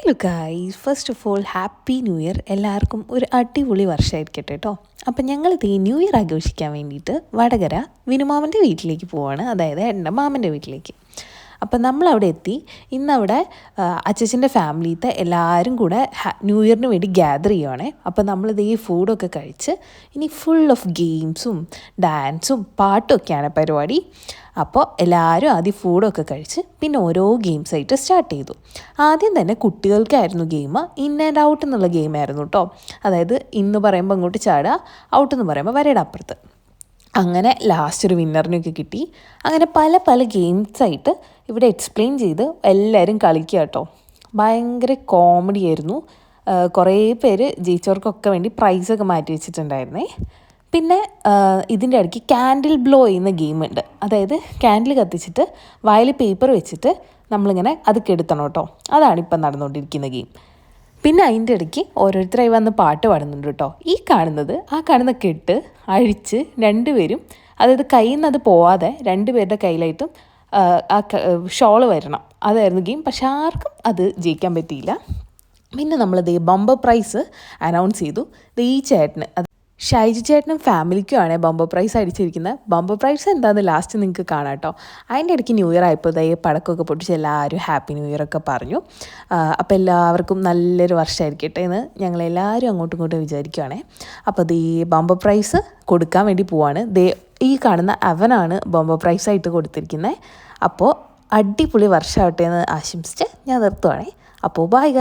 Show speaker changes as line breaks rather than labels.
Hello guys, first of all happy new year. എല്ലാവർക്കും ഒരു അടിപൊളി വർഷമായിരിക്കട്ടെ കേട്ടോ. അപ്പം ഞങ്ങളിത് ഈ ന്യൂ ഇയർ ആഘോഷിക്കാൻ വേണ്ടിയിട്ട് വടകര വിനുമാമൻ്റെ വീട്ടിലേക്ക് പോവാണ്, അതായത് എൻ്റെ മാമൻ്റെ വീട്ടിലേക്ക്. അപ്പം നമ്മളവിടെ എത്തി. ഇന്നവിടെ അച്ചച്ചൻ്റെ ഫാമിലിത്തെ എല്ലാവരും കൂടെ ന്യൂ ഇയറിന് വേണ്ടി ഗ്യാദർ ചെയ്യുവാണേ. അപ്പം നമ്മളിത് ഈ ഫുഡൊക്കെ കഴിച്ച് ഇനി ഫുൾ ഓഫ് ഗെയിംസും ഡാൻസും പാട്ടുമൊക്കെയാണ് പരിപാടി. അപ്പോൾ എല്ലാവരും ആദ്യം ഫുഡൊക്കെ കഴിച്ച് പിന്നെ ഓരോ ഗെയിംസായിട്ട് സ്റ്റാർട്ട് ചെയ്തു. ആദ്യം തന്നെ കുട്ടികൾക്കായിരുന്നു ഗെയിം. ഇൻ ആൻഡ് ഔട്ട് എന്നുള്ള ഗെയിമായിരുന്നു കേട്ടോ. അതായത് ഇന്ന് പറയുമ്പോൾ അങ്ങോട്ട് ചാടുക, ഔട്ട് എന്ന് പറയുമ്പോൾ വരയുടെ അപ്പുറത്ത്. അങ്ങനെ ലാസ്റ്റ് ഒരു വിന്നറിനൊക്കെ കിട്ടി. അങ്ങനെ പല പല ഗെയിംസായിട്ട് ഇവിടെ എക്സ്പ്ലെയിൻ ചെയ്ത് എല്ലാവരും കളിക്കുക കേട്ടോ. ഭയങ്കര കോമഡി ആയിരുന്നു. കുറേ പേര് ജയിച്ചവർക്കൊക്കെ വേണ്ടി പ്രൈസൊക്കെ മാറ്റി വെച്ചിട്ടുണ്ടായിരുന്നേ. പിന്നെ ഇതിൻ്റെ ഇടയ്ക്ക് ക്യാൻഡിൽ ബ്ലോ ചെയ്യുന്ന ഗെയിമുണ്ട്. അതായത് ക്യാൻഡിൽ കത്തിച്ചിട്ട് വായിൽ പേപ്പർ വെച്ചിട്ട് നമ്മളിങ്ങനെ അത് കെടുത്തണം കേട്ടോ. അതാണിപ്പം നടന്നുകൊണ്ടിരിക്കുന്ന ഗെയിം. പിന്നെ അതിൻ്റെ ഇടയ്ക്ക് ഓരോരുത്തരായി വന്ന് പാട്ട് പാടുന്നുണ്ട് കേട്ടോ. ഈ കാണുന്ന കെട്ട് അഴിച്ച് രണ്ടുപേരും, അതായത് കയ്യിൽ നിന്ന് അത് പോവാതെ രണ്ടുപേരുടെ കയ്യിലായിട്ടും ആ ഷോള് വരണം. അതായിരുന്നു ഗെയിം. പക്ഷെ ആർക്കും അത് ജയിക്കാൻ പറ്റിയില്ല. പിന്നെ നമ്മളത് ബമ്പർ പ്രൈസ് അനൗൺസ് ചെയ്തു. ഈ ചേട്ടന്, ഷൈജു ചേട്ടനും ഫാമിലിക്കുമാണ് ബമ്പർ പ്രൈസ് അടിച്ചിരിക്കുന്നത്. ബമ്പർ പ്രൈസ് എന്താണെന്ന് ലാസ്റ്റ് നിങ്ങൾക്ക് കാണാം കേട്ടോ. അതിൻ്റെ ഇടയ്ക്ക് ന്യൂ ഇയർ ആയപ്പോൾ പടക്കമൊക്കെ പൊട്ടിച്ച് എല്ലാവരും ഹാപ്പി ന്യൂ ഇയർ ഒക്കെ പറഞ്ഞു. അപ്പോൾ എല്ലാവർക്കും നല്ലൊരു വർഷമായിരിക്കട്ടെ എന്ന് ഞങ്ങളെല്ലാവരും അങ്ങോട്ടും ഇങ്ങോട്ടും വിചാരിക്കുകയാണേ. അപ്പോൾ ഈ ബമ്പർ പ്രൈസ് കൊടുക്കാൻ വേണ്ടി പോവാണ്. ഈ കാണുന്ന അവനാണ് ബമ്പർ പ്രൈസായിട്ട് കൊടുത്തിരിക്കുന്നത്. അപ്പോൾ അടിപൊളി വർഷമാവട്ടെ എന്ന് ആശംസിച്ച് ഞാൻ നിർത്തുവാണേ. അപ്പോൾ ബൈ.